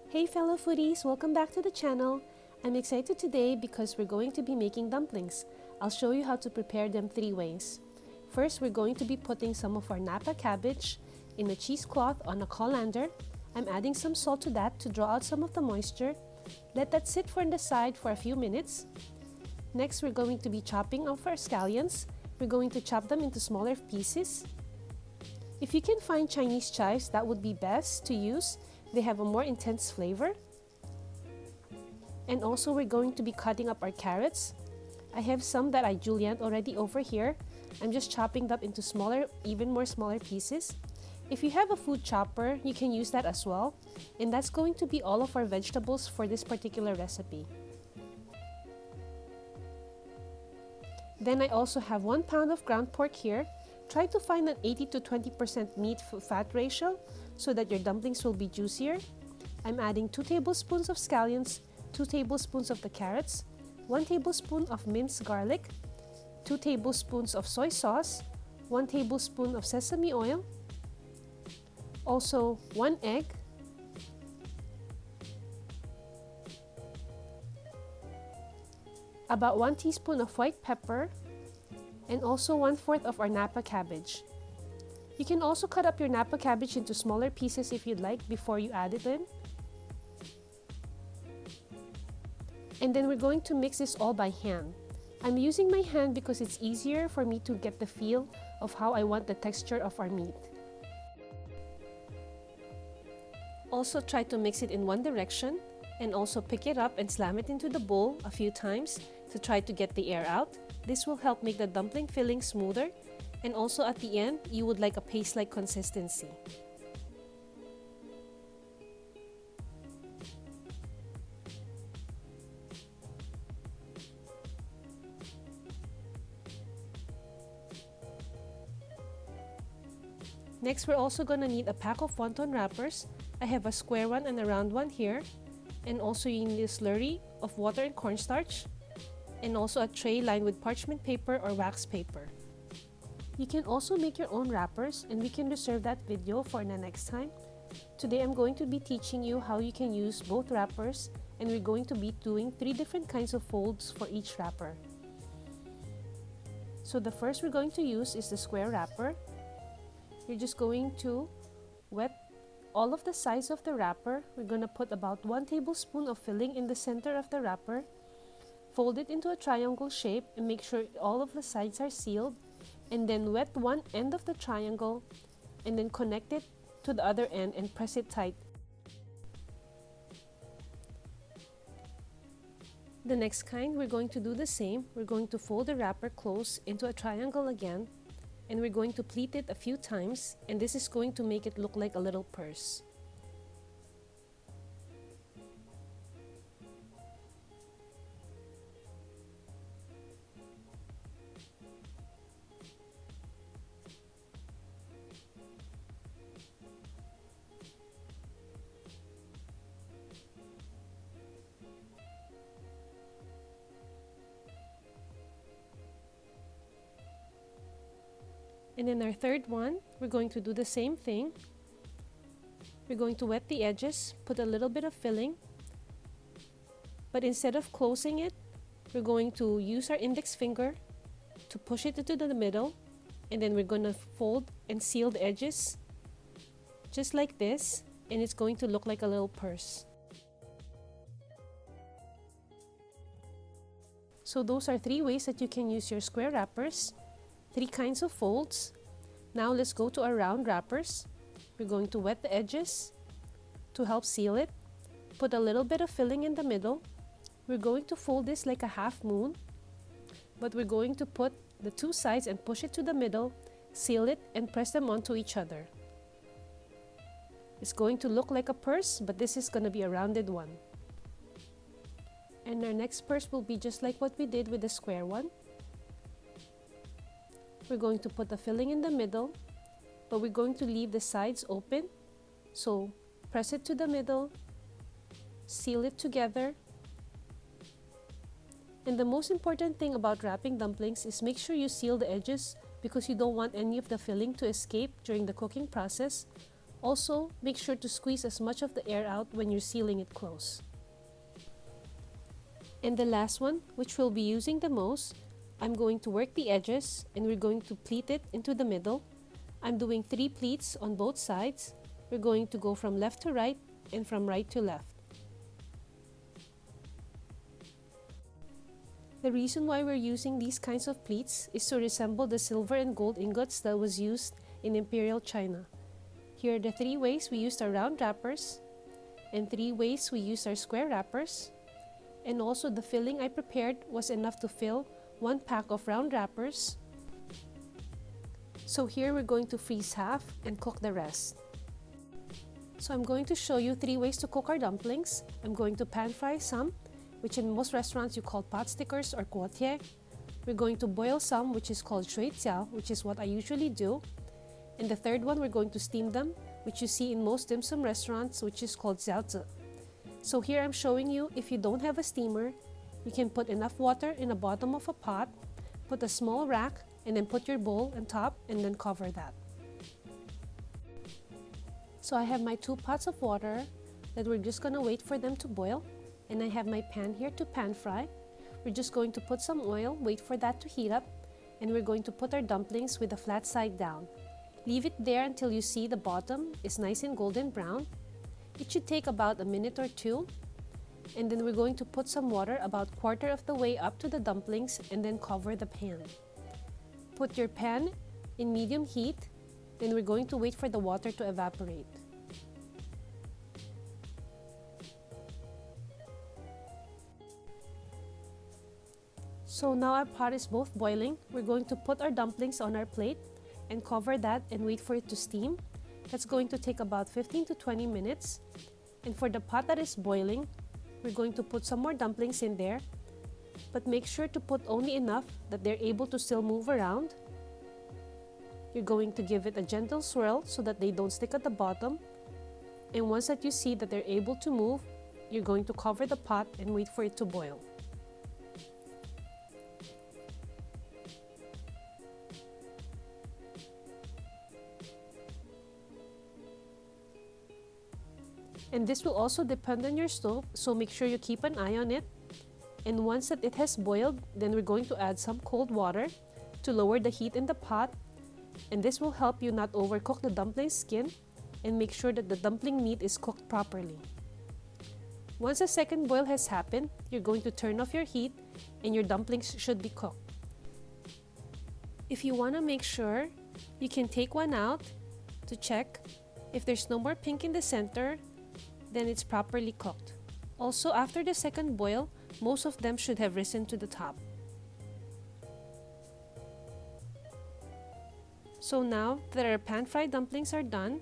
Hey fellow foodies, welcome back to the channel. I'm excited today because we're going to be making dumplings. I'll show you how to prepare them 3 ways. First, we're going to be putting some of our Napa cabbage in a cheesecloth on a colander. I'm adding some salt to that to draw out some of the moisture. Let that sit on the side for a few minutes. Next, we're going to be chopping off our scallions. We're going to chop them into smaller pieces. If you can find Chinese chives, that would be best to use. They have a more intense flavor. And also we're going to be cutting up our carrots. I have some that I julienne already over here. I'm just chopping them into smaller, even more smaller pieces. If you have a food chopper, you can use that as well. And that's going to be all of our vegetables for this particular recipe. Then I also have 1 pound of ground pork here. Try to find an 80 to 20% meat fat ratio so that your dumplings will be juicier. I'm adding 2 tablespoons of scallions, 2 tablespoons of the carrots, 1 tablespoon of minced garlic, 2 tablespoons of soy sauce, 1 tablespoon of sesame oil, also 1 egg, about 1 teaspoon of white pepper, and also 1/4 of our Napa cabbage. You can also cut up your Napa cabbage into smaller pieces if you'd like before you add it in. And then we're going to mix this all by hand. I'm using my hand because it's easier for me to get the feel of how I want the texture of our meat. Also try to mix it in one direction and also pick it up and slam it into the bowl a few times to try to get the air out. This will help make the dumpling filling smoother, and also at the end, you would like a paste-like consistency. Next, we're also going to need a pack of wonton wrappers. I have a square one and a round one here. And also you need a slurry of water and cornstarch. And also a tray lined with parchment paper or wax paper. You can also make your own wrappers, and we can reserve that video for the next time. Today I'm going to be teaching you how you can use both wrappers, and we're going to be doing 3 different kinds of folds for each wrapper. So the first we're going to use is the square wrapper. You're just going to wet all of the sides of the wrapper. We're going to put about 1 tablespoon of filling in the center of the wrapper. Fold it into a triangle shape and make sure all of the sides are sealed, and then wet one end of the triangle and then connect it to the other end and press it tight. The next kind, we're going to do the same. We're going to fold the wrapper close into a triangle again, and we're going to pleat it a few times, and this is going to make it look like a little purse. And in our third one, we're going to do the same thing. We're going to wet the edges, put a little bit of filling, but instead of closing it, we're going to use our index finger to push it into the middle, and then we're going to fold and seal the edges just like this, and it's going to look like a little purse. So those are 3 ways that you can use your square wrappers. 3 kinds of folds. Now let's go to our round wrappers. We're going to wet the edges to help seal it. Put a little bit of filling in the middle. We're going to fold this like a half moon, but we're going to put the 2 sides and push it to the middle, seal it, and press them onto each other. It's going to look like a purse, but this is going to be a rounded one. And our next purse will be just like what we did with the square one. We're going to put the filling in the middle, but we're going to leave the sides open. So press it to the middle, seal it together. And the most important thing about wrapping dumplings is make sure you seal the edges because you don't want any of the filling to escape during the cooking process. Also, make sure to squeeze as much of the air out when you're sealing it close. And the last one, which we'll be using the most, I'm going to work the edges and we're going to pleat it into the middle. I'm doing 3 pleats on both sides. We're going to go from left to right and from right to left. The reason why we're using these kinds of pleats is to resemble the silver and gold ingots that was used in Imperial China. Here are the 3 ways we used our round wrappers, and 3 ways we used our square wrappers. And also the filling I prepared was enough to fill 1 pack of round wrappers. So here we're going to freeze half and cook the rest. So I'm going to show you 3 ways to cook our dumplings. I'm going to pan fry some, which in most restaurants you call pot stickers or kuotie. We're going to boil some, which is called shui jiao, which is what I usually do. And the third one, we're going to steam them, which you see in most dim sum restaurants, which is called jiaozi. So here I'm showing you, if you don't have a steamer, you can put enough water in the bottom of a pot, put a small rack, and then put your bowl on top and then cover that. So I have my 2 pots of water that we're just gonna wait for them to boil. And I have my pan here to pan fry. We're just going to put some oil, wait for that to heat up, and we're going to put our dumplings with the flat side down. Leave it there until you see the bottom is nice and golden brown. It should take about a minute or 2. And then we're going to put some water about 1/4 of the way up to the dumplings and then cover the pan. Put your pan in medium heat, then we're going to wait for the water to evaporate. So now our pot is both boiling. We're going to put our dumplings on our plate and cover that and wait for it to steam. That's going to take about 15 to 20 minutes. And for the pot that is boiling, we're going to put some more dumplings in there. But make sure to put only enough that they're able to still move around. You're going to give it a gentle swirl so that they don't stick at the bottom. And once that you see that they're able to move, you're going to cover the pot and wait for it to boil. And this will also depend on your stove, so make sure you keep an eye on it. And once that it has boiled, then we're going to add some cold water to lower the heat in the pot. And this will help you not overcook the dumpling skin and make sure that the dumpling meat is cooked properly. Once a second boil has happened, you're going to turn off your heat and your dumplings should be cooked. If you want to make sure, you can take one out to check. If there's no more pink in the center, then it's properly cooked. Also, after the second boil, most of them should have risen to the top. So now that our pan-fried dumplings are done,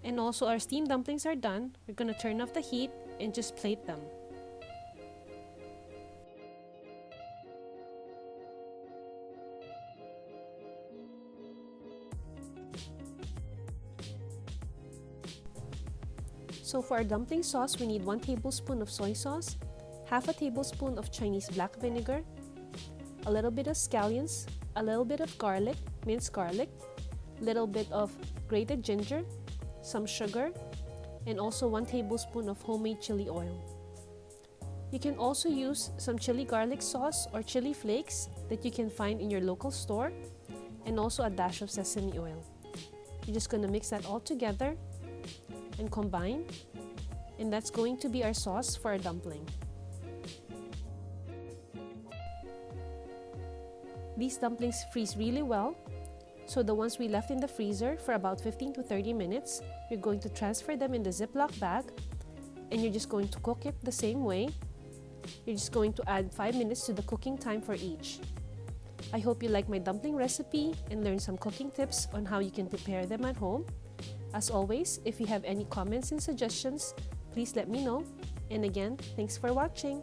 and also our steamed dumplings are done, we're going to turn off the heat and just plate them. So for our dumpling sauce, we need 1 tablespoon of soy sauce, half a tablespoon of Chinese black vinegar, a little bit of scallions, a little bit of garlic, minced garlic, little bit of grated ginger, some sugar, and also 1 tablespoon of homemade chili oil. You can also use some chili garlic sauce or chili flakes that you can find in your local store, and also a dash of sesame oil. You're just going to mix that all together and combine, and that's going to be our sauce for our dumpling. These dumplings freeze really well, so the ones we left in the freezer for about 15 to 30 minutes, you're going to transfer them in the Ziploc bag, and you're just going to cook it the same way. You're just going to add 5 minutes to the cooking time for each. I hope you like my dumpling recipe and learn some cooking tips on how you can prepare them at home. As always, if you have any comments and suggestions, please let me know. And again, thanks for watching.